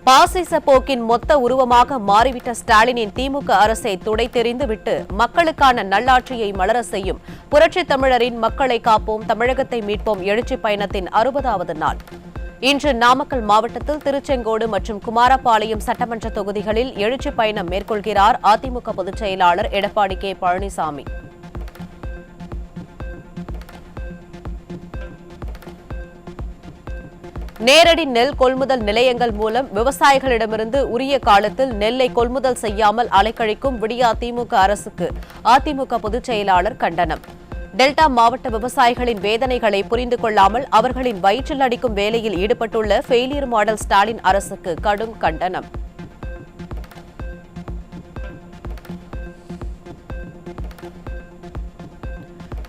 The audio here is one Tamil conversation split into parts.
பாசிச போக்கின் மொத்த உருவமாக மாறிவிட்ட ஸ்டாலினின் திமுக அரசை துடைத்தெறிந்து விட்டு மக்களுக்கான நல்லாட்சியை மலர செய்யும் புரட்சித் தமிழரின் மக்களை காப்போம் தமிழகத்தை மீட்போம் எழுச்சி பயணத்தின் 60வது நாள். இன்று நாமக்கல் மாவட்டத்தில் திருச்செங்கோடு மற்றும் குமாரபாளையம் சட்டமன்ற தொகுதிகளில் எழுச்சி பயணம் மேற்கொள்கிறார் அதிமுக பொதுச் செயலாளர் எடப்பாடி கே பழனிசாமி. நேரடி நெல் கொள்முதல் நிலையங்கள் மூலம் விவசாயிகளிடமிருந்து உரிய காலத்தில் நெல்லை கொள்முதல் செய்யாமல் அலைக்கழிக்கும் விடியா திமுக அரசுக்கு அதிமுக பொதுச் செயலாளர் கண்டனம். டெல்டா மாவட்ட விவசாயிகளின் வேதனைகளை புரிந்து கொள்ளாமல் அவர்களின் வயிற்றில் அடிக்கும் வேலையில் ஈடுபட்டுள்ள ஃபெயிலியர் மாடல் ஸ்டாலின் அரசுக்கு கடும் கண்டனம்.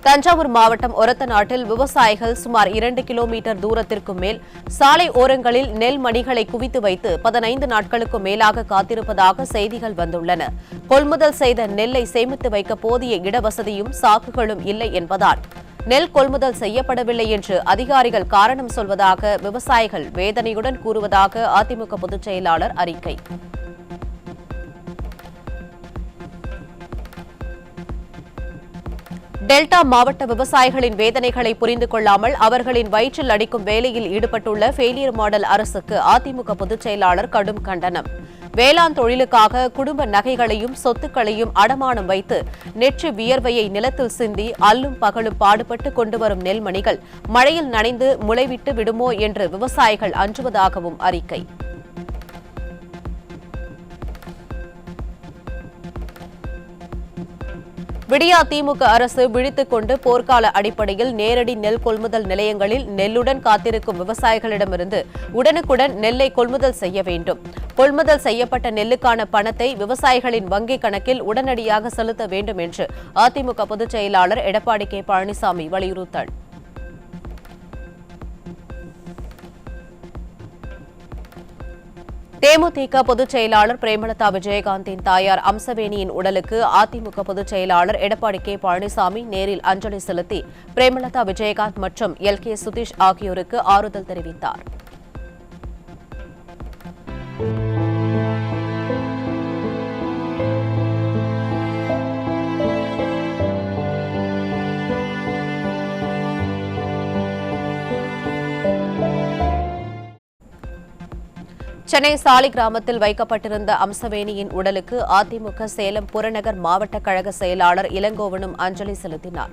தஞ்சாவூர் மாவட்டம் ஒரத்தநாட்டில் விவசாயிகள் சுமார் 2 கிலோமீட்டர் தூரத்திற்கு மேல் சாலை ஓரங்களில் நெல் மணிகளை குவித்து வைத்து 15 நாட்களுக்கு மேலாக காத்திருப்பதாக செய்திகள் வந்துள்ளன. கொள்முதல் செய்த நெல்லை சேமித்து வைக்க போதிய இடவசதியும் சாக்குகளும் இல்லை என்பதால் நெல் கொள்முதல் செய்யப்படவில்லை என்று அதிகாரிகள் காரணம் சொல்வதாக விவசாயிகள் வேதனையுடன் கூறுவதாக அதிமுக பொதுச் செயலாளர் அறிக்கை. டெல்டா மாவட்ட விவசாயிகளின் வேதனைகளை புரிந்து கொள்ளாமல் அவர்களின் வயிற்றில் அடிக்கும் வேலையில் ஈடுபட்டுள்ள ஃபெயிலியர் மாடல் அரசுக்கு அதிமுக பொதுச் செயலாளர் கடும் கண்டனம். வேளாண் தொழிலுக்காக குடும்ப நகைகளையும் சொத்துக்களையும் அடமானம் வைத்து நெற்றி வியர்வையை நிலத்தில் சிந்தி அல்லும் பகலும் பாடுபட்டு கொண்டுவரும் நெல்மணிகள் மழையில் நனைந்து முளைவிட்டு விடுமோ என்று விவசாயிகள் அஞ்சுவதாகவும் அறிக்கை. விடியா திமுக அரசு விழித்துக் கொண்டு போர்க்கால அடிப்படையில் நேரடி நெல் கொள்முதல் நிலையங்களில் நெல்லுடன் காத்திருக்கும் விவசாயிகளிடமிருந்து உடனுக்குடன் நெல்லை கொள்முதல் செய்ய வேண்டும். கொள்முதல் செய்யப்பட்ட நெல்லுக்கான பணத்தை விவசாயிகளின் வங்கிக் கணக்கில் உடனடியாக செலுத்த வேண்டும் என்று அதிமுக பொதுச் செயலாளர் எடப்பாடி கே பழனிசாமி வலியுறுத்தினார். தேமுதிக பொதுச் செயலாளர் பிரேமலதா விஜயகாந்தின் தாயார் அம்சவேணியின் உடலுக்கு அதிமுக பொதுச் செயலாளர் எடப்பாடி கே பழனிசாமி நேரில் அஞ்சலி செலுத்தி பிரேமலதா விஜயகாந்த் மற்றும் LK சுதீஷ் ஆகியோருக்கு ஆறுதல் தெரிவித்தார். சென்னை சாலி கிராமத்தில் வைக்கப்பட்டிருந்த அம்சவேணியின் உடலுக்கு அதிமுக சேலம் புறநகர் மாவட்ட கழக செயலாளர் இளங்கோவனும் அஞ்சலி செலுத்தினார்.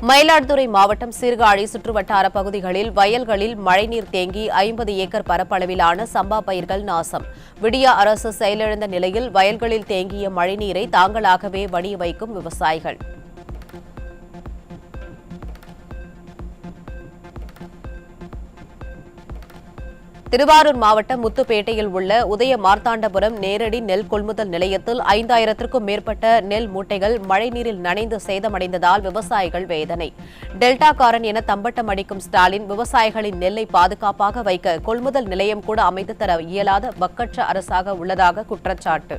மயிலாடுதுறை மாவட்டம் சீர்காழி சுற்றுவட்டார பகுதிகளில் வயல்களில் மழைநீர் தேங்கி 50 ஏக்கர் பரப்பளவிலான சம்பா பயிர்கள் நாசம். விடியா அரசு செயலிழந்த நிலையில் வயல்களில் தேங்கிய மழைநீரை தாங்களாகவே வடிய வைக்கும் விவசாயிகள். திருவாரூர் மாவட்டம் முத்துப்பேட்டையில் உள்ள உதய மார்த்தாண்டபுரம் நேரடி நெல் கொள்முதல் நிலையத்தில் 5000க்கும் மேற்பட்ட நெல் மூட்டைகள் மழைநீரில் நனைந்து சேதமடைந்ததால் விவசாயிகள் வேதனை. டெல்டாக்காரன் என தம்பட்டம் அடிக்கும் ஸ்டாலின் விவசாயிகளின் நெல்லை பாதுகாப்பாக வைக்க கொள்முதல் நிலையம் கூட அமைத்து தர இயலாத வக்கற்ற அரசாக உள்ளதாக குற்றச்சாட்டு.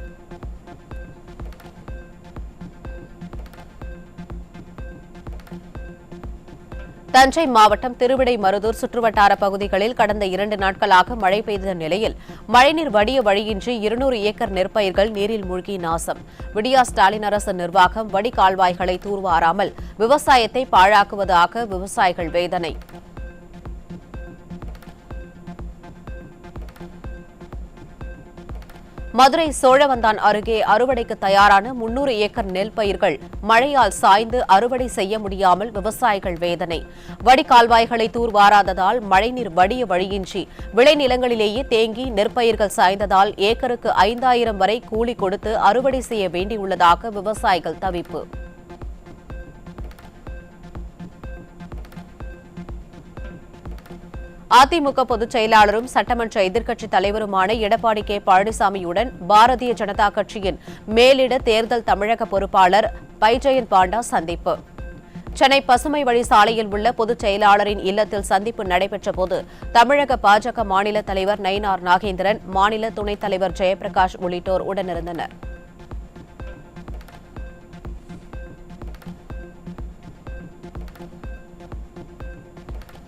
தஞ்சை மாவட்டம் திருவிடைமருதூர் சுற்றுவட்டார பகுதிகளில் கடந்த 2 நாட்களாக மழை பெய்த நிலையில் மழைநீர் வடிய வழியின்றி 200 ஏக்கர் நெற்பயிர்கள் நீரில் மூழ்கி நாசம். விடியா ஸ்டாலின் அரசு நிர்வாகம் வடிகால்வாய்களை தூர்வாராமல் விவசாயத்தை பாழாக்குவதாக விவசாயிகள் வேதனை. மதுரை சோழவந்தான் அருகே அறுவடைக்கு தயாரான 300 ஏக்கர் நெல் பயிர்கள் மழையால் சாய்ந்து அறுவடை செய்ய முடியாமல் விவசாயிகள் வேதனை. வடிகால்வாய்களை தூர்வாராததால் மழைநீர் வடிய வழியின்றி விளைநிலங்களிலேயே தேங்கி நெற்பயிர்கள் சாய்ந்ததால் ஏக்கருக்கு 5000 வரை கூலி கொடுத்து அறுவடை செய்ய வேண்டியுள்ளதாக விவசாயிகள் தவிப்பு. அதிமுக பொதுச் செயலாளரும் சட்டமன்ற எதிர்க்கட்சித் தலைவருமான எடப்பாடி கே பழனிசாமியுடன் பாரதிய ஜனதா கட்சியின் மேலிட தேர்தல் தமிழக பொறுப்பாளர் பைஜெயந்த் பாண்டா சந்திப்பு. சென்னை பசுமை வழி சாலையில் உள்ள பொதுச் செயலாளரின் இல்லத்தில் சந்திப்பு நடைபெற்றபோது தமிழக பாஜக மாநில தலைவர் நயினார் நாகேந்திரன், மாநில துணைத் தலைவர் ஜெயபிரகாஷ் உள்ளிட்டோர் உடனிருந்தனர்.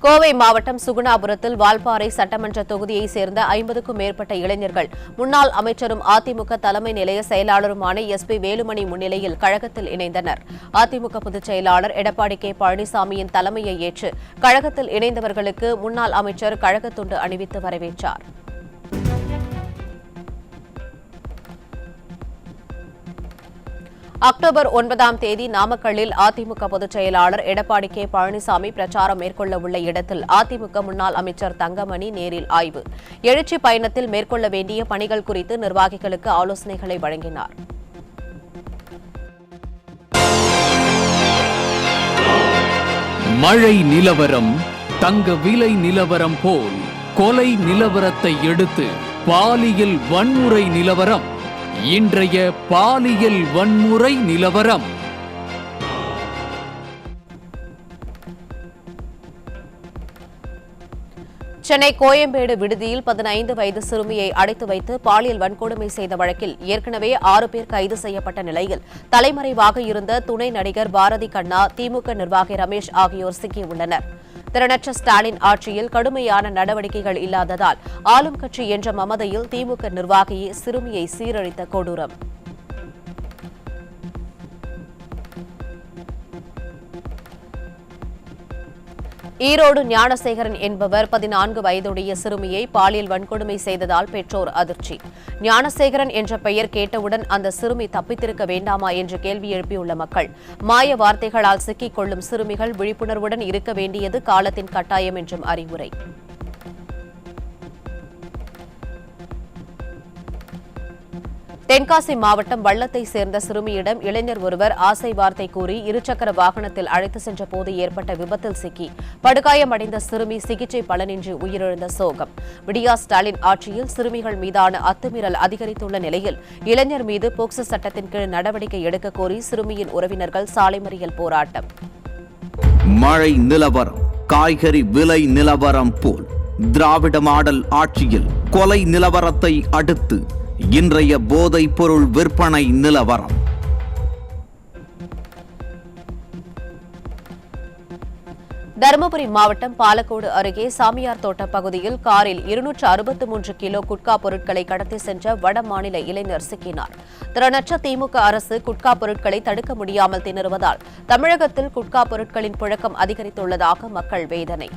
கோவை மாவட்டம் சுகுணாபுரத்தில் வால்பாறை சட்டமன்ற தொகுதியைச் சேர்ந்த 50க்கும் மேற்பட்ட இளைஞர்கள் முன்னாள் அமைச்சரும் அதிமுக தலைமை நிலைய செயலாளருமான எஸ்.பி. வேலுமணி முன்னிலையில் கழகத்தில் இணைந்தனர். அதிமுக பொதுச் செயலாளர் எடப்பாடி கே. பழனிசாமியின் தலைமையை ஏற்று கழகத்தில் இணைந்தவர்களுக்கு முன்னாள் அமைச்சர் கழகத் துண்டு அணிவித்து வரவேற்றார். அக்டோபர் 9ஆம் தேதி நாமக்கல்லில் அதிமுக பொதுச் செயலாளர் எடப்பாடி கே. பழனிசாமி பிரச்சாரம் மேற்கொள்ள உள்ள இடத்தில் அதிமுக முன்னாள் அமைச்சர் தங்கமணி நேரில் ஆய்வு. எழுச்சி பயணத்தில் மேற்கொள்ள வேண்டிய பணிகள் குறித்து நிர்வாகிகளுக்கு ஆலோசனைகளை வழங்கினார். மழை நிலவரம் தங்க விலை நிலவரம் போல் கொலை நிலவரத்தை எடுத்து பாலியல் வன்முறை நிலவரம். இன்றைய பாலியல் வன்முறை நிலவரம். சென்னை கோயம்பேடு விடுதியில் 15 வயது சிறுமியை அடைத்து வைத்து பாலியல் வன்கொடுமை செய்த வழக்கில் ஏற்கனவே 6 பேர் கைது செய்யப்பட்ட நிலையில் தலைமறைவாக இருந்த துணை நடிகர் பாரதி கண்ணா, திமுக நிர்வாகி ரமேஷ் ஆகியோர் சிக்கியுள்ளனர். திறனற்ற ஸ்டாலின் ஆட்சியில் கடுமையான நடவடிக்கைகள் இல்லாததால் ஆளும் கட்சி என்ற மமதையில் திமுக நிர்வாகியே சிறுமியை சீரழித்த கொடூரம். ஈரோடு ஞானசேகரன் என்பவர் 14 வயதுடைய சிறுமியை பாலியல் வன்கொடுமை செய்ததால் பெற்றோர் அதிர்ச்சி. ஞானசேகரன் என்ற பெயர் கேட்டவுடன் அந்த சிறுமி தப்பித்திருக்க வேண்டாமா என்று கேள்வி எழுப்பியுள்ள மக்கள், மாய வார்த்தைகளால் சிக்கிக் கொள்ளும் சிறுமிகள் விழிப்புணர்வுடன் இருக்க வேண்டியது காலத்தின் கட்டாயம் என்றும் அறிவுரை. தென்காசி மாவட்டம் வள்ளத்தை சேர்ந்த சிறுமியிடம் இளைஞர் ஒருவர் ஆசை வார்த்தை கூறி இருசக்கர வாகனத்தில் அழைத்து சென்ற போது ஏற்பட்ட விபத்தில் சிக்கி படுகாயமடைந்த சிறுமி சிகிச்சை பலனின்றி உயிரிழந்த சோகம். விடியா ஸ்டாலின் ஆட்சியில் சிறுமிகள் மீதான அத்துமீறல் அதிகரித்துள்ள நிலையில் இளைஞர் மீது போக்சோ சட்டத்தின் கீழ் நடவடிக்கை எடுக்க கோரி சிறுமியின் உறவினர்கள் சாலை மறியல் போராட்டம். மழை நிலவரம் காய்கறி விலை நிலவரம் போல் திராவிட மாடல் ஆட்சியில் கொலை நிலவரத்தை அடுத்து இன்றைய போதைப் பொருள் விற்பனை நிலவரம். தருமபுரி மாவட்டம் பாலக்கோடு அருகே சாமியார் தோட்ட பகுதியில் காரில் 263 கிலோ குட்கா பொருட்களை கடத்தி சென்ற வட மாநில இளைஞர் சிக்கினார். திறனற்ற திமுக அரசு குட்கா பொருட்களை தடுக்க முடியாமல் திணறுவதால் தமிழகத்தில் குட்கா பொருட்களின் புழக்கம் அதிகரித்துள்ளதாக மக்கள் வேதனை.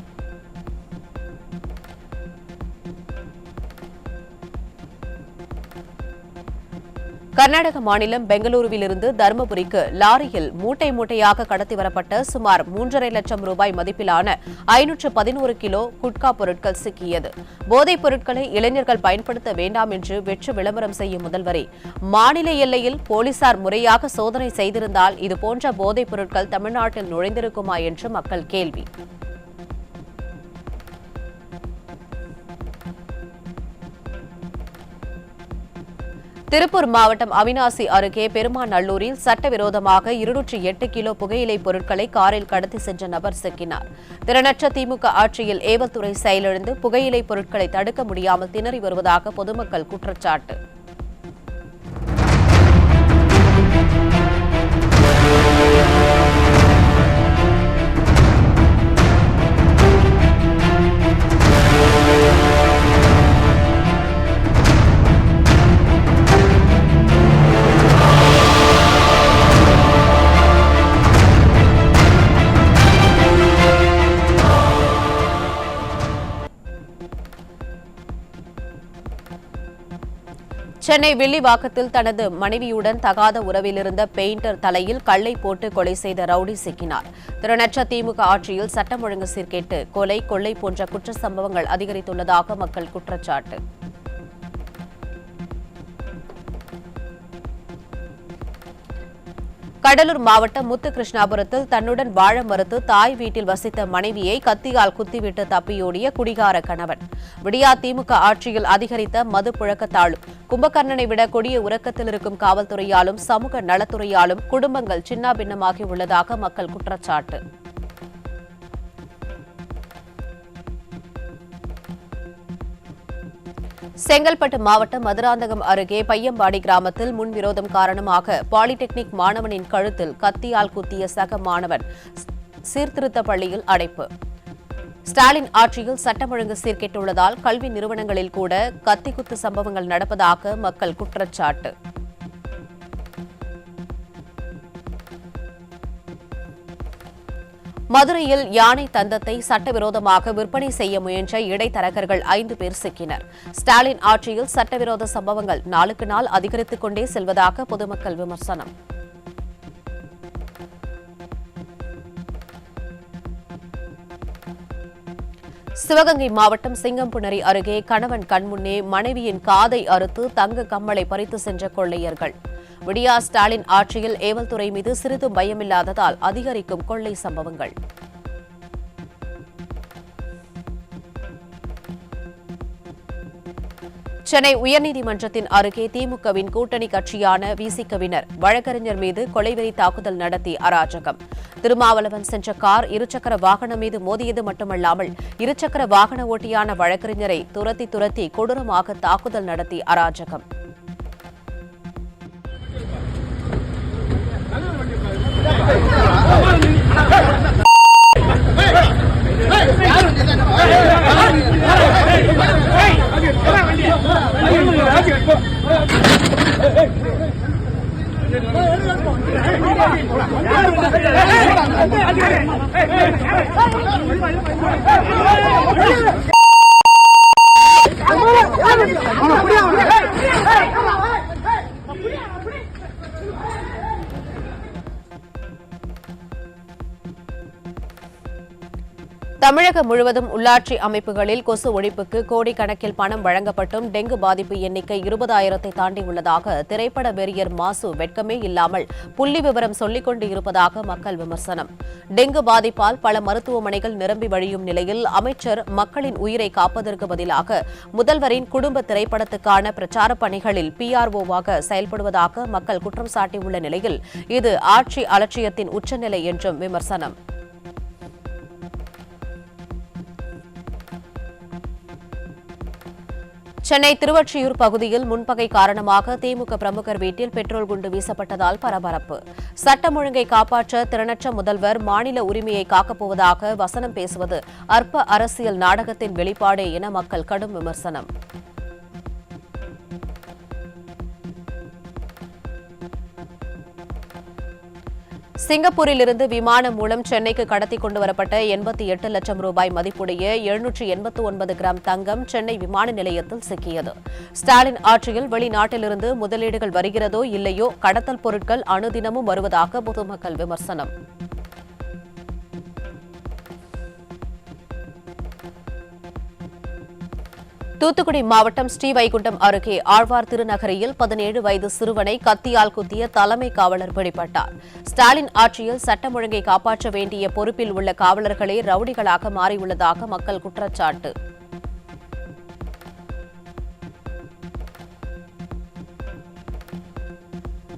கர்நாடக மாநிலம் பெங்களூருவிலிருந்து தருமபுரிக்கு லாரியில் மூட்டை மூட்டையாக கடத்தி வரப்பட்ட சுமார் 3.5 லட்சம் ரூபாய் மதிப்பிலான 511 கிலோ குட்கா பொருட்கள் சிக்கியது. போதைப் பொருட்களை இளைஞர்கள் பயன்படுத்த வேண்டாம் என்று வெற்று விளம்பரம் செய்யும் முதல்வரே, மாநில எல்லையில் போலீசார் முறையாக சோதனை செய்திருந்தால் இதுபோன்ற போதைப் பொருட்கள் தமிழ்நாட்டில் நுழைந்திருக்குமா என்று மக்கள் கேள்வி. திருப்பூர் மாவட்டம் அவிநாசி அருகே பெருமாநல்லூரில் சட்டவிரோதமாக 208 கிலோ புகையிலை பொருட்களை காரில் கடத்தி சென்ற நபர் சிக்கினார். திறனற்ற திமுக ஆட்சியில் ஏவல்துறை செயலிழந்து புகையிலை பொருட்களை தடுக்க முடியாமல் திணறி வருவதாக பொதுமக்கள் குற்றச்சாட்டு. சென்னை வில்லிவாக்கத்தில் தனது மனைவியுடன் தகாத உறவிலிருந்த பெயிண்டர் தலையில் கல்லை போட்டு கொலை செய்த ரவுடி சிக்கினார். திறனற்ற திமுக ஆட்சியில் சட்டம் ஒழுங்கு சீர்கேட்டு கொலை, கொள்ளை போன்ற குற்ற சம்பவங்கள் அதிகரித்துள்ளதாக மக்கள் குற்றச்சாட்டு. கடலூர் மாவட்டம் முத்துகிருஷ்ணாபுரத்தில் தன்னுடன் வாழ மறுத்து தாய் வீட்டில் வசித்த மனைவியை கத்தியால் குத்திவிட்டு தப்பியோடிய குடிகார கணவன். விடியா திமுக ஆட்சியில் அதிகரித்த மது புழக்கத்தாலும் கும்பகர்ணனை விட கொடிய உறக்கத்தில் இருக்கும் காவல்துறையாலும் சமூக நலத்துறையாலும் குடும்பங்கள் சின்னாபின்னமாகி உள்ளதாக மக்கள் குற்றச்சாட்டு. செங்கல்பட்டு மாவட்டம் மதுராந்தகம் அருகே பையம்பாடி கிராமத்தில் முன்விரோதம் காரணமாக பாலிடெக்னிக் மாணவனின் கழுத்தில் கத்தியால் குத்திய சக மாணவன் சீர்திருத்த பள்ளியில் அடைப்பு. ஸ்டாலின் ஆட்சியில் சட்டம் ஒழுங்கு சீர்கெட்டுள்ளதால் கல்வி நிறுவனங்களில் கூட கத்திக்குத்து சம்பவங்கள் நடப்பதாக மக்கள் குற்றச்சாட்டு. மதுரையில் யானை தந்தத்தை சட்டவிரோதமாக விற்பனை செய்ய முயன்ற இடைத்தரகர்கள் 5 பேர் சிக்கினர். ஸ்டாலின் ஆட்சியில் சட்டவிரோத சம்பவங்கள் நாளுக்கு நாள் அதிகரித்துக் கொண்டே செல்வதாக பொதுமக்கள் விமர்சனம். சிவகங்கை மாவட்டம் சிங்கம்புணரி அருகே கணவன் கண்முன்னே மனைவியின் காதை அறுத்து தங்க கம்மலை பறித்து சென்ற கொள்ளையர்கள். விடியா ஸ்டாலின் ஆட்சியில் ஏவல்துறை மீது சிறிதும் பயமில்லாததால் அதிகரிக்கும் கொள்ளை சம்பவங்கள். சென்னை உயர்நீதிமன்றத்தின் அருகே திமுகவின் கூட்டணி கட்சியான விசிகவினர் வழக்கறிஞர் மீது கொலைவெறி தாக்குதல் நடத்தி அராஜகம். திருமாவளவன் சென்ற கார் இருசக்கர வாகனம் மீது மோதியது மட்டுமல்லாமல் இருசக்கர வாகன ஓட்டியான வழக்கறிஞரை துரத்தி கொடூரமாக தாக்குதல் நடத்தி அராஜகம். தமிழகம் முழுவதும் உள்ளாட்சி அமைப்புகளில் கொசு ஒழிப்புக்கு கோடிக்கணக்கில் பணம் வழங்கப்பட்டும் டெங்கு பாதிப்பு எண்ணிக்கை 20,000-ஐ தாண்டியுள்ளதாக திரைப்பட வெறியர் மாசு வெட்கமே இல்லாமல் புள்ளி விவரம் சொல்லிக் கொண்டு இருப்பதாக மக்கள் விமர்சனம். டெங்கு பாதிப்பால் பல மருத்துவமனைகள் நிரம்பி வழியும் நிலையில் அமைச்சர் மக்களின் உயிரை காப்பதற்கு பதிலாக முதல்வரின் குடும்ப திரைப்படத்துக்கான பிரச்சார பணிகளில் PRO-வாக செயல்படுவதாக மக்கள் குற்றம் சாட்டியுள்ள நிலையில் இது ஆட்சி அலட்சியத்தின் உச்சநிலை என்றும் விமர்சனம். சென்னை திருவொற்றியூர் பகுதியில் முன்பகை காரணமாக திமுக பிரமுகர் வீட்டில் பெட்ரோல் குண்டு வீசப்பட்டதால் பரபரப்பு. சட்டம் ஒழுங்கை காப்பாற்ற திறனற்ற முதல்வர் மாநில உரிமையை காக்கப்போவதாக வசனம் பேசுவது அற்ப அரசியல் நாடகத்தின் வெளிப்பாடே என மக்கள் கடும் விமர்சனம். சிங்கப்பூரிலிருந்து விமானம் மூலம் சென்னைக்கு கடத்தி கொண்டுவரப்பட்ட 88 லட்சம் ரூபாய் மதிப்புடைய 789 கிராம் தங்கம் சென்னை விமான நிலையத்தில் சிக்கியது. ஸ்டாலின் ஆட்சியில் வெளிநாட்டிலிருந்து முதலீடுகள் வருகிறதோ இல்லையோ கடத்தல் பொருட்கள் அனுதினமும் வருவதாக பொதுமக்கள் விமர்சனம். தூத்துக்குடி மாவட்டம் ஸ்ரீவைகுண்டம் அருகே ஆழ்வார் திருநகரியில் 17 வயது சிறுவனை கத்தியால் குத்திய தலைமை காவலர் பிடிபட்டார். ஸ்டாலின் ஆட்சியில் சட்டம் ஒழுங்கை காப்பாற்ற வேண்டிய பொறுப்பில் உள்ள காவலர்களே ரவுடிகளாக மாறியுள்ளதாக மக்கள் குற்றச்சாட்டு.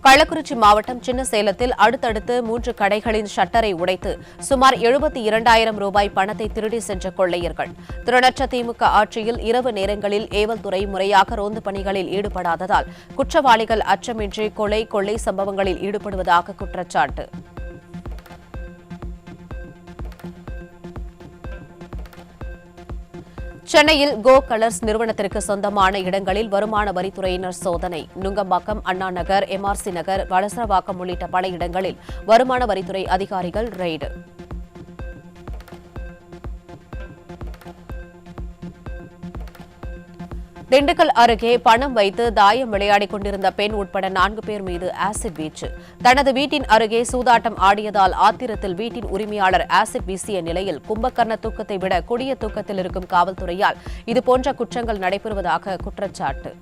கள்ளக்குறிச்சி மாவட்டம் சின்னசேலத்தில் அடுத்தடுத்து 3 கடைகளின் ஷட்டரை உடைத்து சுமார் 72,000 ரூபாய் பணத்தை திருடி சென்ற கொள்ளையர்கள். திறனற்ற திமுக ஆட்சியில் இரவு நேரங்களில் ஏவல்துறை முறையாக ரோந்து பணிகளில் ஈடுபடாததால் குற்றவாளிகள் அச்சமின்றி கொள்ளை சம்பவங்களில் ஈடுபடுவதாக குற்றச்சாட்டு. சென்னையில் கோ கலர்ஸ் நிறுவனத்திற்கு சொந்தமான இடங்களில் வருமான வரித்துறையினர் சோதனை. நுங்கம்பாக்கம், அண்ணா நகர், MRC நகர், வளசரவாக்கம் உள்ளிட்ட பல இடங்களில் வருமான வரித்துறை அதிகாரிகள் ரெய்டு. திண்டுக்கல் அருகே பணம் வைத்து தாயம் விளையாடிக் கொண்டிருந்த பெண் உட்பட 4 பேர் மீது ஆசிட் வீச்சு. தனது வீட்டின் அருகே சூதாட்டம் ஆடியதால் ஆத்திரத்தில் வீட்டின் உரிமையாளர் ஆசிட் வீசிய நிலையில் கும்பகர்ண தூக்கத்தை விட கொடிய தூக்கத்தில் இருக்கும் காவல்துறையால் இதுபோன்ற குற்றங்கள் நடைபெறுவதாக குற்றச்சாட்டு.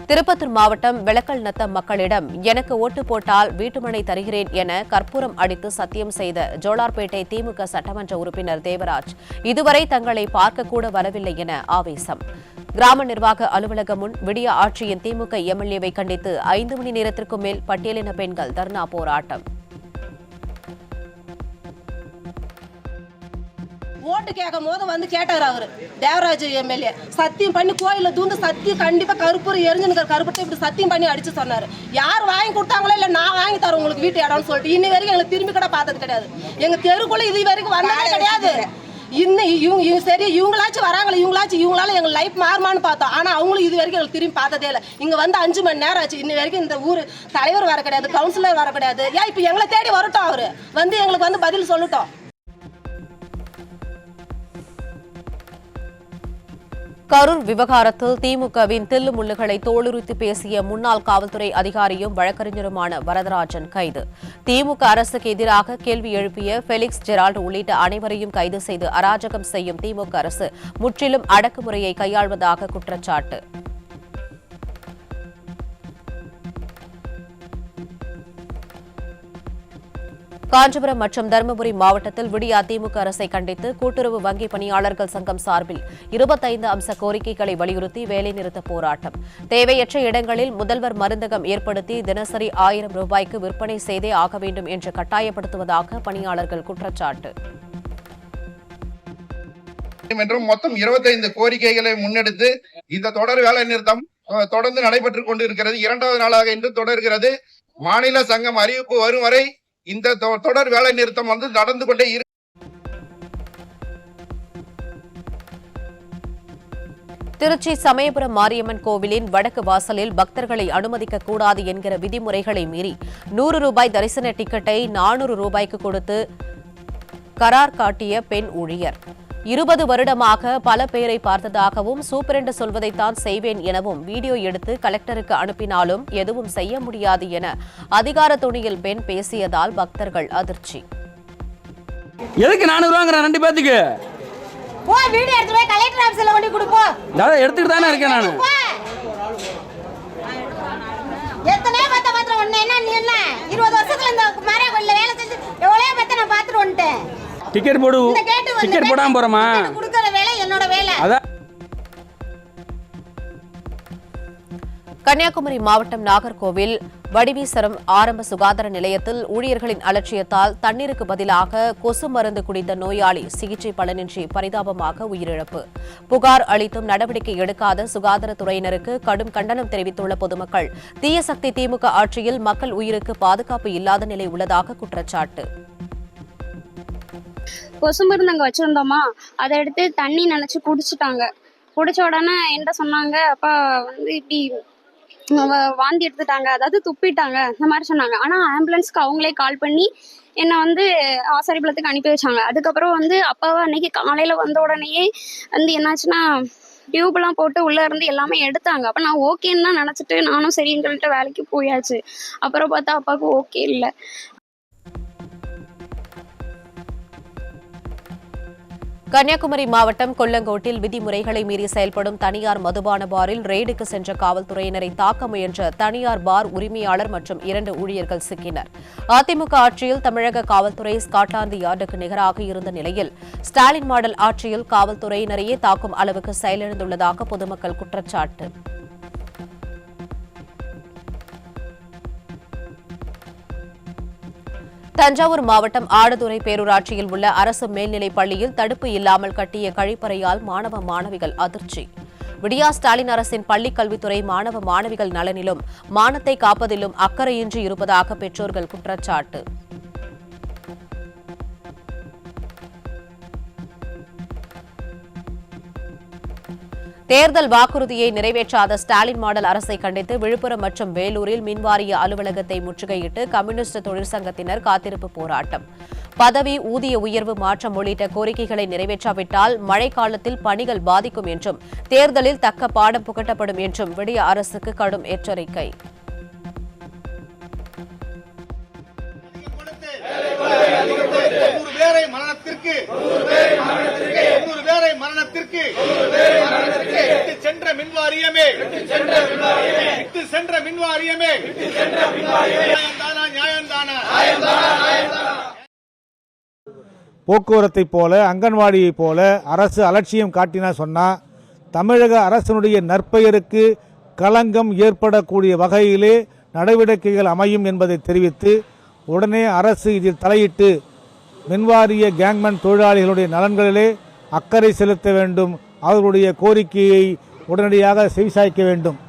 திருப்பத்தூர் மாவட்டம் வெளக்கல் நத்தம் மக்களிடம் எனக்கு ஓட்டு போட்டால் வீட்டுமனை தருகிறேன் என கற்பூரம் அடித்து சத்தியம் செய்த ஜோலார்பேட்டை திமுக சட்டமன்ற உறுப்பினர் தேவராஜ் இதுவரை தங்களை பார்க்கக்கூட வரவில்லை என ஆவேசம். கிராம நிர்வாக அலுவலகம் முன் விடிய ஆட்சியின் திமுக MLA-வை கண்டித்து 5 மணி நேரத்திற்கும் மேல் பட்டியலின பெண்கள் தர்ணா போராட்டம். ஓட்டு கேட்கும் போது வந்து கேட்டார் அவரு தேவராஜ் எம்எல்ஏ சத்தியம் பண்ணி கோயில தூந்து சத்தியம் கண்டிப்பா கருப்பூர் எரிஞ்சுன்னு கருப்பத்தை இப்படி சத்தியம் பண்ணி அடிச்சு சொன்னாரு. யார் வாங்கி கொடுத்தாங்களோ இல்ல நான் வாங்கி தரேன் உங்களுக்கு வீட்டு இடம்னு சொல்லிட்டு இன்னி வரைக்கும் எங்களுக்கு திரும்பி கூட பார்த்தது கிடையாது. எங்க தெருக்குள்ள இது வரைக்கும் வந்ததே கிடையாது. இன்னும் இவங்க சரி இவங்களாச்சும் வராங்களே இவங்களால எங்க லைஃப் மாறுமான்னு பார்த்தோம். ஆனா அவங்களும் இது வரைக்கும் எங்களுக்கு திரும்பி பார்த்ததே இல்லை. இங்க வந்து 5 மணி நேரம் ஆச்சு. இன்ன வரைக்கும் இந்த ஊர் தலைவர் வர கிடையாது, கவுன்சிலர் வர கிடையாது. ஏன் இப்ப எங்களை தேடி வரட்டும், அவரு வந்து எங்களுக்கு வந்து பதில் சொல்லட்டும். கரூர் விவகாரத்தில் திமுகவின் தில்லு முள்ளுகளை தோலுரித்து பேசிய முன்னாள் காவல்துறை அதிகாரியும் வழக்கறிஞருமான வரதராஜன் கைது. திமுக அரசுக்கு எதிராக கேள்வி எழுப்பிய ஃபெலிக்ஸ் ஜெரால்ட் உள்ளிட்ட அனைவரையும் கைது செய்து அராஜகம் செய்யும் திமுக அரசு முற்றிலும் அடக்குமுறையை கையாள்வதாக குற்றச்சாட்டு. காஞ்சிபுரம் மற்றும் தருமபுரி மாவட்டத்தில் விடிய அதிமுக அரசை கண்டித்து கூட்டுறவு வங்கி பணியாளர்கள் சங்கம் சார்பில் 25 அம்ச கோரிக்கைகளை வலியுறுத்தி வேலைநிறுத்த போராட்டம். தேவையற்ற இடங்களில் முதல்வர் மருந்தகம் ஏற்படுத்தி தினசரி 1000 ரூபாய்க்கு விற்பனை செய்தே ஆக வேண்டும் என்று கட்டாயப்படுத்துவதாக பணியாளர்கள் குற்றச்சாட்டு. மொத்தம் 25 கோரிக்கைகளை முன்னெடுத்து இந்த தொடர் வேலை நிறுத்தம் தொடர்ந்து நடைபெற்றுக் கொண்டிருக்கிறது. 2வது நாளாக இன்று தொடர்கிறது. மாநில சங்கம் அறிவிப்பு வரும் வரை இந்த தொடர் வேலை நிறுத்தம் நடந்து கொண்டே இருக்கு. திருச்சி சமயபுரம் மாரியம்மன் கோவிலின் வடக்கு வாசலில் பக்தர்களை அனுமதிக்க கூடாது என்கிற விதிமுறைகளை மீறி 100 ரூபாய் தரிசன டிக்கெட்டை 400 ரூபாய்க்கு கொடுத்து கரார் காட்டிய பெண் ஊழியர். 20 வருடமாக பல பேரை பார்த்ததாகவும் சூப்பரண்டு சொல்வதைத்தான் செய்வேன் எனவும் வீடியோ எடுத்து கலெக்டருக்கு அனுப்பினாலும் எதுவும் செய்ய முடியாது என அதிகார துணியில் பெண் பேசியதால் பக்தர்கள் அதிர்ச்சி. எதுக்கு 400 ரூபாங்கற ரெண்டு பேத்துக்கு போ வீடியோ எடுத்து போய் கலெக்டர் ஆபீஸ்ல கொண்டு கொடுப்போ. நான் எடுத்துட்டு தானே இருக்கேன் நான். எத்தனை பத்த ஒண்ணே என்ன நீ என்ன 20 வருஷத்துல இந்த மாரியா கோயில்ல வேலை செஞ்சு எவ்வளவு பத்த நான் பாத்துட்டு வந்துட்டேன். டிக்கெட் போடு. டிக்கெட் போடாம போறமா? குடுக்குற வேலை என்னோட வேலை. அதான். கன்னியாகுமரி மாவட்டம் நாகர்கோவில் வடிவீசரம் ஆரம்ப சுகாதார நிலையத்தில் ஊழியர்களின் அலட்சியத்தால் தண்ணீருக்கு பதிலாக கொசு மருந்து குடித்த நோயாளி சிகிச்சை பலனின்றி பரிதாபமாக உயிரிழப்பு. புகார் அளித்தும் நடவடிக்கை எடுக்காத சுகாதாரத்துறையினருக்கு கடும் கண்டனம் தெரிவித்துள்ள பொதுமக்கள் தீய சக்தி திமுக ஆட்சியில் மக்கள் உயிருக்கு பாதுகாப்பு இல்லாத நிலை உள்ளதாக குற்றச்சாட்டு. கொசு மருந்து அங்கே வச்சுருந்தோமா, அதை எடுத்து தண்ணி நினச்சி குடிச்சிட்டாங்க. குடிச்ச உடனே என்ன சொன்னாங்க, அப்பா வந்து இப்படி வாந்தி எடுத்துட்டாங்க, அதாவது துப்பிட்டாங்க அந்த மாதிரி சொன்னாங்க. ஆனால் ஆம்புலன்ஸ்க்கு அவங்களே கால் பண்ணி என்னை வந்து ஆசாரிபுரத்துக்கு அனுப்பி வச்சாங்க. அதுக்கப்புறம் வந்து அப்பாவை அன்னைக்கு காலையில் வந்த உடனேயே வந்து என்னாச்சுன்னா டியூப்லாம் போட்டு உள்ளே இருந்து எல்லாமே எடுத்தாங்க. அப்போ நான் ஓகேன்னு தான் நினச்சிட்டு நானும் சரின்னு சொல்லிட்டு வேலைக்கு போயாச்சு. அப்புறம் பார்த்தா அப்பாவுக்கு ஓகே இல்லை. கன்னியாகுமரி மாவட்டம் கொல்லங்கோட்டில் விதிமுறைகளை மீறி செயல்படும் தனியார் மதுபான பாரில் ரெய்டுக்கு சென்ற காவல்துறையினரை தாக்க முயன்ற தனியார் பார் உரிமையாளர் மற்றும் 2 ஊழியர்கள் சிக்கினர். அதிமுக ஆட்சியில் தமிழக காவல்துறை ஸ்காட்லாந்து யார்டுக்கு நிகராக இருந்த நிலையில் ஸ்டாலின் மாடல் ஆட்சியில் காவல்துறையினரையே தாக்கும் அளவுக்கு செயலிழந்துள்ளதாக பொதுமக்கள் குற்றச்சாட்டு. தஞ்சாவூர் மாவட்டம் ஆடுதுறை பேரூராட்சியில் உள்ள அரசு மேல்நிலைப் பள்ளியில் தடுப்பு இல்லாமல் கட்டிய கழிப்பறையால் மாணவ மாணவிகள் அதிர்ச்சி. விடியா ஸ்டாலின் அரசின் பள்ளிக் கல்வித்துறை மாணவ மாணவிகள் நலனிலும் மானத்தை காப்பதிலும் அக்கறையின்றி இருப்பதாக பெற்றோர்கள் குற்றச்சாட்டு. தேர்தல் வாக்குறுதியை நிறைவேற்றாத ஸ்டாலின் மாடல் அரசை கண்டித்து விழுப்புரம் மற்றும் வேலூரில் மின்வாரிய அலுவலகத்தை முற்றுகையிட்டு கம்யூனிஸ்ட் தொழிற்சங்கத்தினர் காத்திருப்பு போராட்டம். பதவி, ஊதிய உயர்வு, மாற்றம் உள்ளிட்ட கோரிக்கைகளை நிறைவேற்றாவிட்டால் மழைக்காலத்தில் பணிகள் பாதிக்கும் என்றும் தேர்தலில் தக்க பாடம் புகட்டப்படும் என்றும் விடிய அரசுக்கு கடும் எச்சரிக்கை. போக்குவரத்தை போல, அங்கன்வாடியை போல அரசு அலட்சியம் காட்டினா சொன்னா தமிழக அரசினுடைய நற்பெயருக்கு களங்கம் ஏற்படக்கூடிய வகையிலே நடவடிக்கைகள் அமையும் என்பதை தெரிவித்து உடனே அரசு இதில் தலையிட்டு மின்வாரிய கேங்மேன் தொழிலாளிகளுடைய நலன்களிலே அக்கறை செலுத்த வேண்டும், அவர்களுடைய கோரிக்கையை உடனடியாக செவிசாய்க்க வேண்டும்.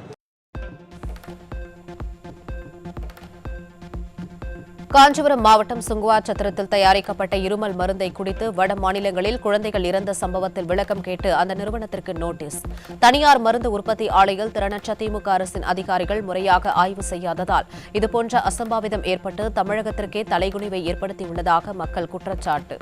காஞ்சிபுரம் மாவட்டம் சுங்குவா சத்திரத்தில் தயாரிக்கப்பட்ட இருமல் மருந்தை குடித்து வட மாநிலங்களில் குழந்தைகள் இறந்த சம்பவத்தில் விளக்கம் கேட்டு அந்த நிறுவனத்திற்கு நோட்டீஸ். தனியார் மருந்து உற்பத்தி ஆலையில் திறனற்ற திமுக அரசின் அதிகாரிகள் முறையாக ஆய்வு செய்யாததால் இதுபோன்ற அசம்பாவிதம் ஏற்பட்டு தமிழகத்திற்கே தலைகுனிவை ஏற்படுத்தியுள்ளதாக மக்கள் குற்றச்சாட்டு.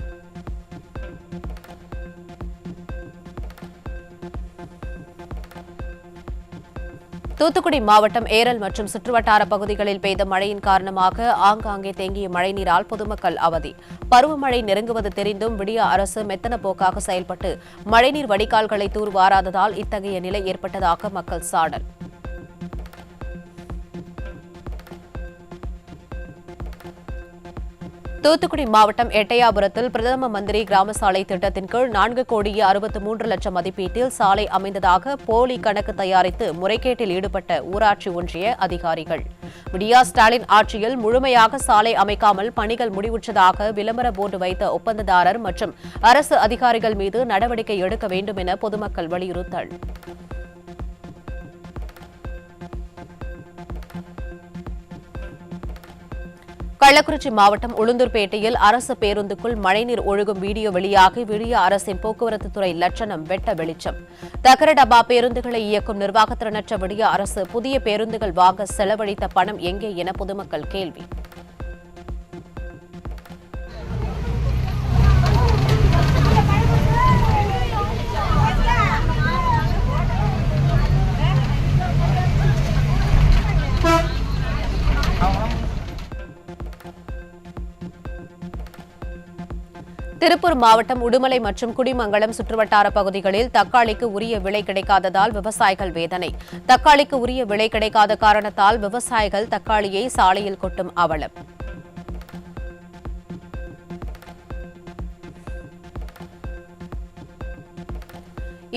தூத்துக்குடி மாவட்டம் ஏரல் மற்றும் சுற்றுவட்டார பகுதிகளில் பெய்த மழையின் காரணமாக ஆங்காங்கே தேங்கிய மழைநீரால் பொதுமக்கள் அவதி. பருவமழை நெருங்குவது தெரிந்தும் விடிய அரசு மெத்தன போக்காக செயல்பட்டு மழைநீர் வடிகால்களை தூர்வாராததால் இத்தகைய நிலை ஏற்பட்டதாக மக்கள் சாடல். தூத்துக்குடி மாவட்டம் எட்டயாபுரத்தில் பிரதம மந்திரி கிராம சாலை திட்டத்தின் கீழ் 4,63,00,000 மதிப்பீட்டில் சாலை அமைந்ததாக போலி கணக்கு தயாரித்து முறைகேட்டில் ஈடுபட்ட ஊராட்சி ஒன்றிய அதிகாரிகள். விடியா ஸ்டாலின் ஆட்சியில் முழுமையாக சாலை அமைக்காமல் பணிகள் முடிவுற்றதாக விளம்பர போர்டு வைத்த ஒப்பந்ததாரர் மற்றும் அரசு அதிகாரிகள் மீது நடவடிக்கை எடுக்க வேண்டும் என பொதுமக்கள் வலியுறுத்தல். கள்ளக்குறிச்சி மாவட்டம் உளுந்தூர்பேட்டையில் அரசு பேருந்துக்குள் மழைநீர் ஒழுகும் வீடியோ வெளியாகி விடிய அரசின் போக்குவரத்து துறை லட்சணம் வெட்ட வெளிச்சம். தகர டப்பா பேருந்துகளை இயக்கும் நிர்வாகத்திறனற்ற விடிய அரசு புதிய பேருந்துகள் வாங்க செலவழித்த பணம் எங்கே என பொதுமக்கள் கேள்வி. திருப்பூர் மாவட்டம் உடுமலை மற்றும் குடிமங்கலம் சுற்றுவட்டார பகுதிகளில் தக்காளிக்கு உரிய விலை கிடைக்காததால் விவசாயிகள் வேதனை. தக்காளிக்கு உரிய விலை கிடைக்காத காரணத்தால் விவசாயிகள் தக்காளியை சாலையில் கொட்டும் அவலம்.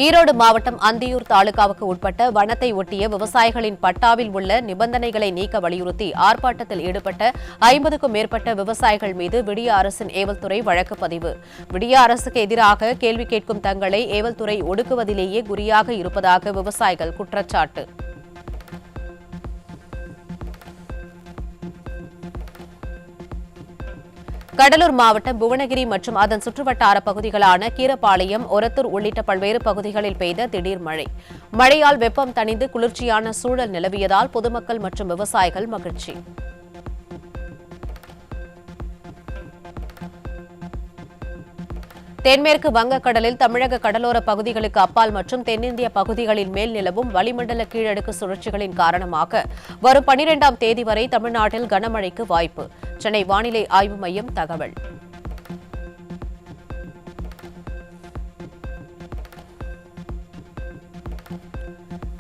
ஈரோடு மாவட்டம் அந்தியூர் தாலுகாவுக்கு உட்பட்ட வனத்தை ஒட்டிய விவசாயிகளின் பட்டாவில் உள்ள நிபந்தனைகளை நீக்க வலியுறுத்தி ஆர்ப்பாட்டத்தில் ஈடுபட்ட 50க்கும் மேற்பட்ட விவசாயிகள் மீது விடிய அரசின் ஏவல்துறை வழக்கு பதிவு. விடிய அரசுக்கு எதிராக கேள்வி கேட்கும் தங்களை ஏவல்துறை ஒடுக்குவதிலேயே குறியாக இருப்பதாக விவசாயிகள் குற்றச்சாட்டு. கடலூர் மாவட்டம் புவனகிரி மற்றும் அதன் சுற்றுவட்டார பகுதிகளான கீரப்பாளையம், ஒரத்தூர் உள்ளிட்ட பல்வேறு பகுதிகளில் பெய்த திடீர் மழை. மழையால் வெப்பம் தணிந்து குளிர்ச்சியான சூழல் நிலவியதால் பொதுமக்கள் மற்றும் விவசாயிகள் மகிழ்ச்சி. தென்மேற்கு வங்கக்கடலில் தமிழக கடலோர பகுதிகளுக்கு அப்பால் மற்றும் தென்னிந்திய பகுதிகளின் மேல் நிலவும் வளிமண்டல கீழடுக்கு சுழற்சிகளின் காரணமாக வரும் 12ஆம் தேதி வரை தமிழ்நாட்டில் கனமழைக்கு வாய்ப்பு. சென்னை வானிலை ஆய்வு மையம் தகவல்.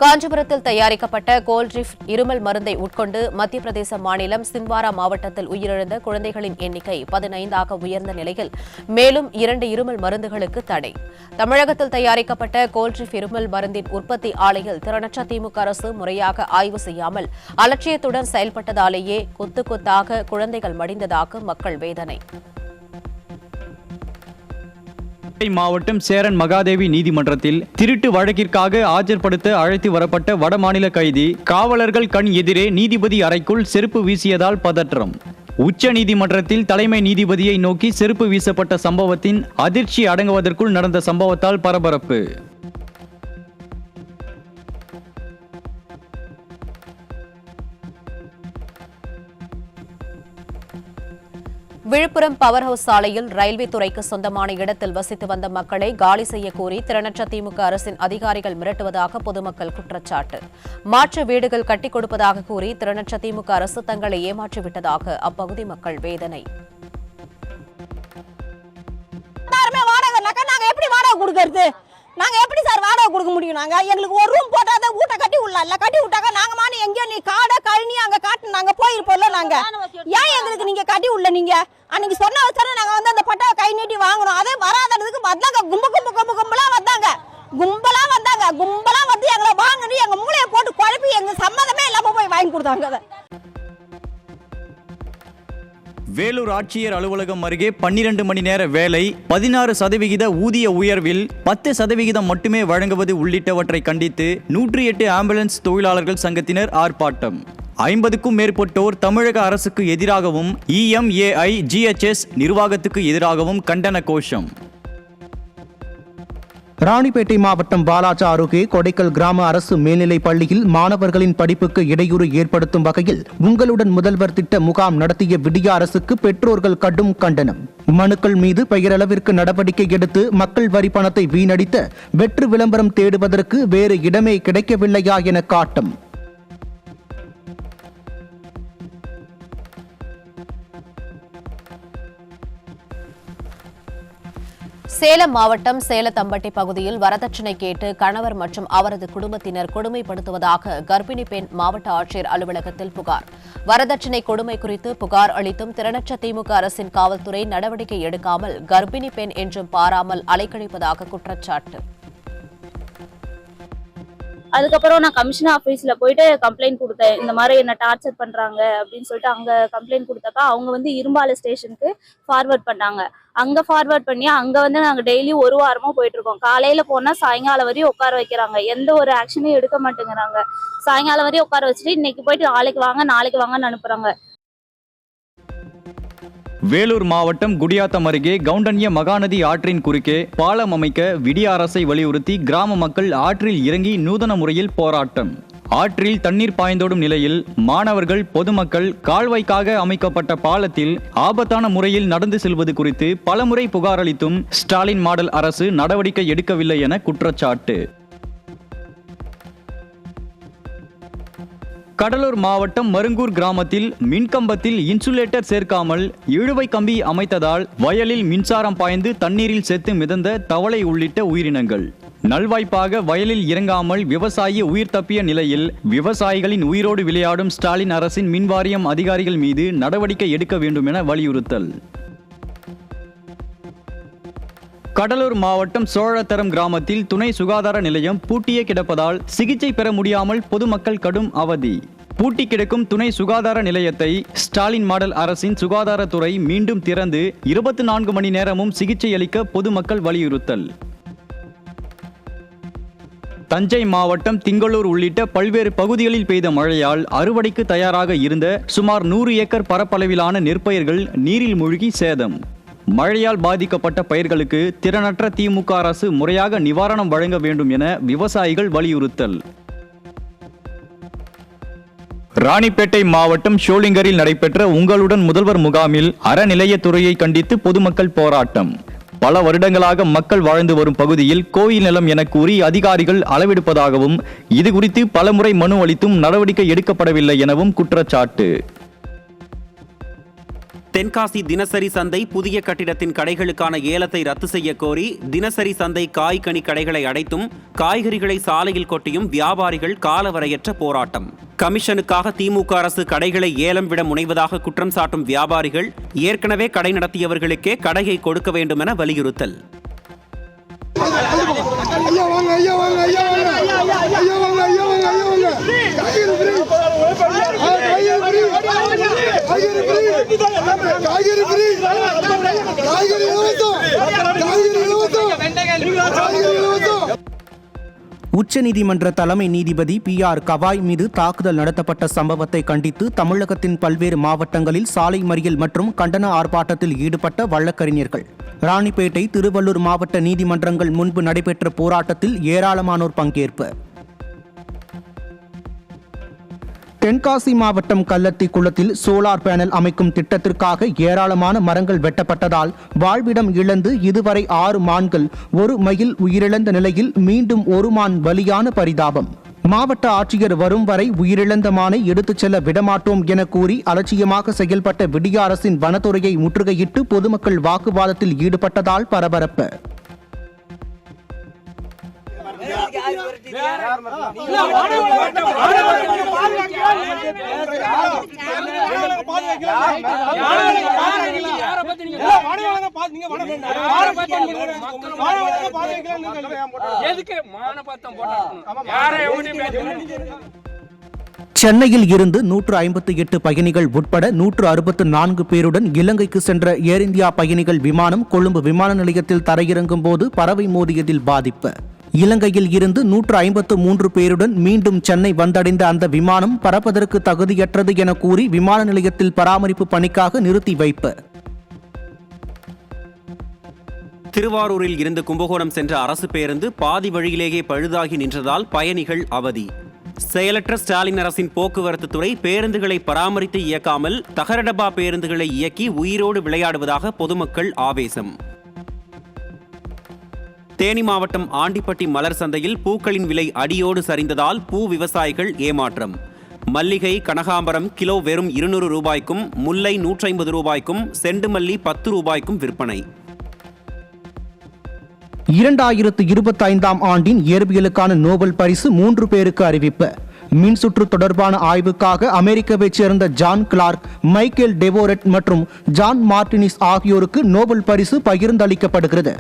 காஞ்சிபுரத்தில் தயாரிக்கப்பட்ட கோல்ட்ரிஃப் இருமல் மருந்தை உட்கொண்டு மத்திய பிரதேச மாநிலம் சிந்த்வாரா மாவட்டத்தில் உயிரிழந்த குழந்தைகளின் எண்ணிக்கை 15ஆக உயர்ந்த நிலையில் மேலும் 2 இருமல் மருந்துகளுக்கு தடை. தமிழகத்தில் தயாரிக்கப்பட்ட கோல்ட்ரிஃப் இருமல் மருந்தின் உற்பத்தி ஆலையில் திறனற்ற திமுக அரசு முறையாக ஆய்வு செய்யாமல் அலட்சியத்துடன் செயல்பட்டதாலேயே கொத்து கொத்தாக குழந்தைகள் மடிந்ததாக மக்கள் வேதனை. மாவட்டம் சேரன் மகாதேவி நீதிமன்றத்தில் திருட்டு வழக்கிற்காக ஆஜர்படுத்த அழைத்து வரப்பட்ட வடமாநில கைதி காவலர்கள் கண் எதிரே நீதிபதி அறைக்குள் செருப்பு வீசியதால் பதற்றம். உச்ச நீதிமன்றத்தில் தலைமை நீதிபதியை நோக்கி செருப்பு வீசப்பட்ட சம்பவத்தின் அதிர்ச்சி அடங்குவதற்குள் நடந்த சம்பவத்தால் பரபரப்பு. விழுப்புரம் பவர் ஹவுஸ் சாலையில் ரயில்வே துறைக்கு சொந்தமான இடத்தில் வசித்து வந்த மக்களை காலி செய்ய கோரி திறனற்ற திமுக அரசின் அதிகாரிகள் மிரட்டுவதாக பொதுமக்கள் குற்றச்சாட்டு. மாற்று வீடுகள் கட்டிக் கொடுப்பதாக கூறி திறனற்ற திமுக அரசு தங்களை ஏமாற்றிவிட்டதாக அப்பகுதி மக்கள் வேதனை. நாங்க எப்படி சார் வாடகை கொடுக்க முடியும்? நாங்க எங்களுக்கு ஒரு ரூம் போட்டாத வீட்டை கட்டி விடல, கட்டி விட்டாக்க நாங்க மானி எங்கேயோ நீ காடை கழனி அங்க காட்டு நாங்க போயிருப்போம்ல. நாங்க ஏன் எங்களுக்கு நீங்க கட்டி விடல? நீங்க அன்னைக்கு சொன்ன வச்சாரு நாங்க வந்து அந்த பட்டாவை கை நீட்டி வாங்கணும். அதே வராததுக்கு வந்தாங்க, கும்பலா வந்தாங்க, கும்பலா வந்து எங்களை வாங்கணும், எங்க மூளையை போட்டு குழப்பி எங்க சம்மதமே இல்லாம போய் வாங்கி கொடுத்தாங்க. வேலூர் ஆட்சியர் அலுவலகம் அருகே 12 மணி நேர வேலை, 16% ஊதிய உயர்வில் 10% மட்டுமே வழங்குவது உள்ளிட்டவற்றை கண்டித்து 108 ஆம்புலன்ஸ் தொழிலாளர்கள் சங்கத்தினர் ஆர்ப்பாட்டம். 50க்கும் மேற்பட்டோர் தமிழக அரசுக்கு எதிராகவும் EMAI GHS நிர்வாகத்துக்கு எதிராகவும் கண்டன கோஷம். ராணிப்பேட்டை மாவட்டம் வாலாஜா அருகே கொடைக்கல் கிராம அரசு மேல்நிலைப் பள்ளியில் மாணவர்களின் படிப்புக்கு இடையூறு ஏற்படுத்தும் வகையில் உங்களுடன் முதல்வர் திட்ட முகாம் நடத்திய விடிய அரசுக்கு பெற்றோர்கள் கடும் கண்டனம். மனுக்கள் மீது பெயரளவிற்கு நடவடிக்கை எடுத்து மக்கள் வரி பணத்தை வீணடித்த வெற்று விளம்பரம் தேடுவதற்கு வேறு இடமே கிடைக்கவில்லையா என காட்டம். சேலம் மாவட்டம் சேலத்தம்பட்டி பகுதியில் வரதட்சணை கேட்டு கணவர் மற்றும் அவரது குடும்பத்தினர் கொடுமைப்படுத்துவதாக கர்ப்பிணி பெண் மாவட்ட ஆட்சியர் அலுவலகத்தில் புகார். வரதட்சணை கொடுமை குறித்து புகார் அளித்தும் திறனற்ற திமுக அரசின் காவல்துறை நடவடிக்கை எடுக்காமல் கர்ப்பிணி பெண் என்றும் பாராமல் அலைக்கழிப்பதாக குற்றச்சாட்டு. அதுக்கப்புறம் நான் கமிஷனர் ஆஃபீஸ்ல போயிட்டு கம்ப்ளைண்ட் கொடுத்தேன். இந்த மாதிரி என்ன டார்ச்சர் பண்றாங்க அப்படின்னு சொல்லிட்டு அங்க கம்ப்ளைண்ட் கொடுத்தப்ப அவங்க வந்து இரும்பாலை ஸ்டேஷனுக்கு ஃபார்வர்ட் பண்ணாங்க. அங்க ஃபார்வர்ட் பண்ணி அங்க வந்து நாங்க டெய்லி ஒரு வாரமா போயிட்டு இருக்கோம். காலையில போனா சாயங்காலம் வரையும் உட்கார வைக்கிறாங்க. எந்த ஒரு ஆக்ஷனும் எடுக்க மாட்டேங்கிறாங்க. சாயங்காலம் வரையும் உட்கார வச்சுட்டு இன்னைக்கு போயிட்டு நாளைக்கு வாங்கன்னு அனுப்புறாங்க. வேலூர் மாவட்டம் குடியாத்தம் அருகே கவுண்டன்ய மகாநதி ஆற்றின் குறுக்கே பாலம் அமைக்க விடிய அரசை வலியுறுத்தி கிராம மக்கள் ஆற்றில் இறங்கி நூதன முறையில் போராட்டம். ஆற்றில் தண்ணீர் பாய்ந்தோடும் நிலையில் மாணவர்கள், பொதுமக்கள் கால்வாய்க்காக அமைக்கப்பட்ட பாலத்தில் ஆபத்தான முறையில் நடந்து செல்வது குறித்து பலமுறை புகார் அளித்தும் ஸ்டாலின் மாடல் அரசு நடவடிக்கை எடுக்கவில்லை என குற்றச்சாட்டு. கடலூர் மாவட்டம் மருங்கூர் கிராமத்தில் மின்கம்பத்தில் இன்சுலேட்டர் சேர்க்காமல் இழுவை கம்பி அமைத்ததால் வயலில் மின்சாரம் பாய்ந்து தண்ணீரில் செத்து மிதந்த தவளை உள்ளிட்ட உயிரினங்கள். நல்வாய்ப்பாக வயலில் இறங்காமல் விவசாயி உயிர் தப்பிய நிலையில் விவசாயிகளின் உயிரோடு விளையாடும் ஸ்டாலின் அரசின் மின்வாரியம் அதிகாரிகள் மீது நடவடிக்கை எடுக்க வேண்டும் என வலியுறுத்தல். கடலூர் மாவட்டம் சோழத்தரம் கிராமத்தில் துணை சுகாதார நிலையம் பூட்டியே கிடப்பதால் சிகிச்சை பெற முடியாமல் பொதுமக்கள் கடும் அவதி. பூட்டி கிடக்கும் துணை சுகாதார நிலையத்தை ஸ்டாலின் மாடல் அரசின் சுகாதாரத்துறை மீண்டும் திறந்து 24 மணி நேரமும் சிகிச்சை அளிக்க பொதுமக்கள் வலியுறுத்தல். தஞ்சை மாவட்டம் திங்களூர் உள்ளிட்ட பல்வேறு பகுதிகளில் பெய்த மழையால் அறுவடைக்கு தயாராக இருந்த சுமார் 100 ஏக்கர் பரப்பளவிலான நெற்பயிர்கள் நீரில் மூழ்கி சேதம். மழையால் பாதிக்கப்பட்ட பயிர்களுக்கு திறனற்ற திமுக அரசு முறையாக நிவாரணம் வழங்க வேண்டும் என விவசாயிகள் வலியுறுத்தல். ராணிப்பேட்டை மாவட்டம் ஷோலிங்கரில் நடைபெற்ற உங்களுடன் முதல்வர் முகாமில் அறநிலையத்துறையை கண்டித்து பொதுமக்கள் போராட்டம். பல வருடங்களாக மக்கள் வாழ்ந்து வரும் பகுதியில் கோயில் நிலம் என கூறி அதிகாரிகள் அளவெடுப்பதாகவும் இதுகுறித்து பலமுறை மனு அளித்தும் நடவடிக்கை எடுக்கப்படவில்லை எனவும் குற்றச்சாட்டு. தென்காசி தினசரி சந்தை புதிய கட்டிடத்தின் கடைகளுக்கான ஏலத்தை ரத்து செய்ய கோரி தினசரி சந்தை காய்கனி கடைகளை அடைத்தும் காய்கறிகளை சாலையில் கொட்டியும் வியாபாரிகள் காலவரையற்ற போராட்டம். கமிஷனுக்காக திமுக அரசு கடைகளை ஏலம் விட முனைவதாக குற்றம் சாட்டும் வியாபாரிகள் ஏற்கனவே கடை நடத்தியவர்களுக்கே கடையை கொடுக்க வேண்டும் என வலியுறுத்தல். உச்சநீதிமன்ற தலைமை நீதிபதி PR கவாய் மீது தாக்குதல் நடத்தப்பட்ட சம்பவத்தை கண்டித்து தமிழகத்தின் பல்வேறு மாவட்டங்களில் சாலை மறியல் மற்றும் கண்டன ஆர்ப்பாட்டத்தில் ஈடுபட்ட வழக்கறிஞர்கள். ராணிப்பேட்டை, திருவள்ளூர் மாவட்ட நீதிமன்றங்கள் முன்பு நடைபெற்ற போராட்டத்தில் ஏராளமானோர் பங்கேற்பு. தென்காசி மாவட்டம் கல்லத்தி குளத்தில் சோலார் பேனல் அமைக்கும் திட்டத்திற்காக ஏராளமான மரங்கள் வெட்டப்பட்டதால் வாழ்விடம் இழந்து இதுவரை 6 மான்கள், 1 மயில் உயிரிழந்த நிலையில் மீண்டும் 1 மான் பலியான பரிதாபம். மாவட்ட ஆட்சியர் வரும் வரை உயிரிழந்த மானை எடுத்துச் செல்ல விடமாட்டோம் என கூறி அலட்சியமாக செயல்பட்ட விடிய அரசின் வனத்துறையை முற்றுகையிட்டு பொதுமக்கள் வாக்குவாதத்தில் ஈடுபட்டதால் பரபரப்பு. சென்னையில் இருந்து 158 பயணிகள் உட்பட 164 பேருடன் இலங்கைக்கு சென்ற ஏர் இந்தியா பயணிகள் விமானம் கொழும்பு விமான நிலையத்தில் தரையிறங்கும் போது பறவை மோதியதில் பாதிப்பு. இலங்கையில் இருந்து 153 பேருடன் மீண்டும் சென்னை வந்தடைந்த அந்த விமானம் பறப்பதற்கு தகுதியற்றது என கூறி விமான நிலையத்தில் பராமரிப்பு பணிக்காக நிறுத்தி வைப்பு. திருவாரூரில் இருந்து கும்பகோணம் சென்ற அரசு பேருந்து பாதி வழியிலேயே பழுதாகி நின்றதால் பயணிகள் அவதி. செயலற்ற ஸ்டாலின் அரசின் போக்குவரத்து துறை பேருந்துகளை பராமரித்து இயக்காமல் தகரடப்பா பேருந்துகளை இயக்கி உயிரோடு விளையாடுவதாக பொதுமக்கள் ஆவேசம். தேனி மாவட்டம் ஆண்டிப்பட்டி மலர் சந்தையில் பூக்களின் விலை அடியோடு சரிந்ததால் பூ விவசாயிகள் ஏமாற்றம். மல்லிகை, கனகாம்பரம் கிலோ வெறும் 200 ரூபாய்க்கும், முல்லை 150 ரூபாய்க்கும், செண்டுமல்லி 10 ரூபாய்க்கும் விற்பனை. 2025ஆம் ஆண்டின் இயற்பியலுக்கான நோபல் பரிசு 3 பேருக்கு அறிவிப்பு. மின்சுற்று தொடர்பான ஆய்வுக்காக அமெரிக்காவைச் சேர்ந்த ஜான் கிளார்க், மைக்கேல் டெவோரெட் மற்றும் ஜான் மார்டினிஸ் ஆகியோருக்கு நோபல் பரிசு பகிர்ந்தளிக்கப்படுகிறது.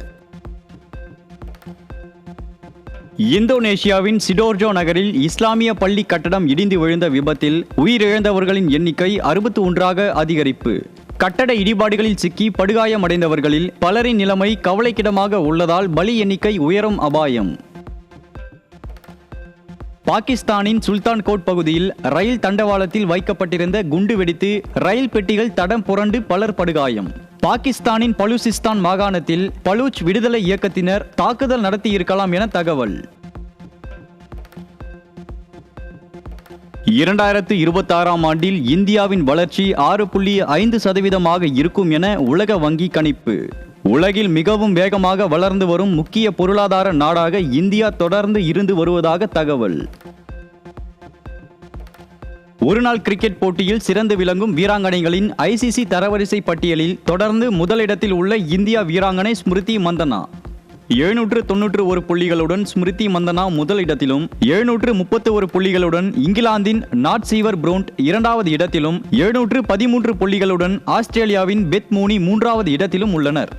இந்தோனேஷியாவின் சிடோர்ஜோ நகரில் இஸ்லாமிய பள்ளி கட்டடம் இடிந்து விழுந்த விபத்தில் உயிரிழந்தவர்களின் எண்ணிக்கை 61ஆக அதிகரிப்பு. கட்டட இடிபாடுகளில் சிக்கி படுகாயமடைந்தவர்களில் பலரின் நிலைமை கவலைக்கிடமாக உள்ளதால் பலி எண்ணிக்கை உயரும் அபாயம். பாகிஸ்தானின் சுல்தான்கோட் பகுதியில் ரயில் தண்டவாளத்தில் வைக்கப்பட்டிருந்த குண்டு வெடித்து ரயில் பெட்டிகள் தடம் புரண்டு பலர் படுகாயம். பாகிஸ்தானின் பலூசிஸ்தான் மாகாணத்தில் பலூச் விடுதலை இயக்கத்தினர் தாக்குதல் நடத்தியிருக்கலாம் என தகவல். 2026ஆம் ஆண்டில் இந்தியாவின் வளர்ச்சி 6.5% இருக்கும் என உலக வங்கி கணிப்பு. உலகில் மிகவும் வேகமாக வளர்ந்து வரும் முக்கிய பொருளாதார நாடாக இந்தியா தொடர்ந்து இருந்து வருவதாக தகவல். ஒருநாள் கிரிக்கெட் போட்டியில் சிறந்து விளங்கும் வீராங்கனைகளின் ICC தரவரிசை பட்டியலில் தொடர்ந்து முதலிடத்தில் உள்ள இந்தியா வீராங்கனை ஸ்மிருதி மந்தனா 791 புள்ளிகளுடன் ஸ்மிருதி மந்தனா முதலிடத்திலும், 731 புள்ளிகளுடன் இங்கிலாந்தின் நாட் சீவர் ப்ரூண்ட் 2வது இடத்திலும், 713 புள்ளிகளுடன் ஆஸ்திரேலியாவின் பெத் மூனி 3வது இடத்திலும் உள்ளனர்.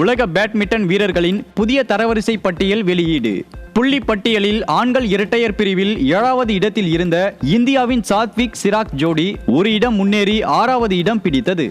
உலக பேட்மிண்டன் வீரர்களின் புதிய தரவரிசை பட்டியல் வெளியீடு. புள்ளி பட்டியலில் ஆண்கள் இரட்டையர் பிரிவில் 7வது இடத்தில் இருந்த இந்தியாவின் சாத்விக் சிராக் ஜோடி ஒரு இடம் முன்னேறி 6வது இடம் பிடித்தது.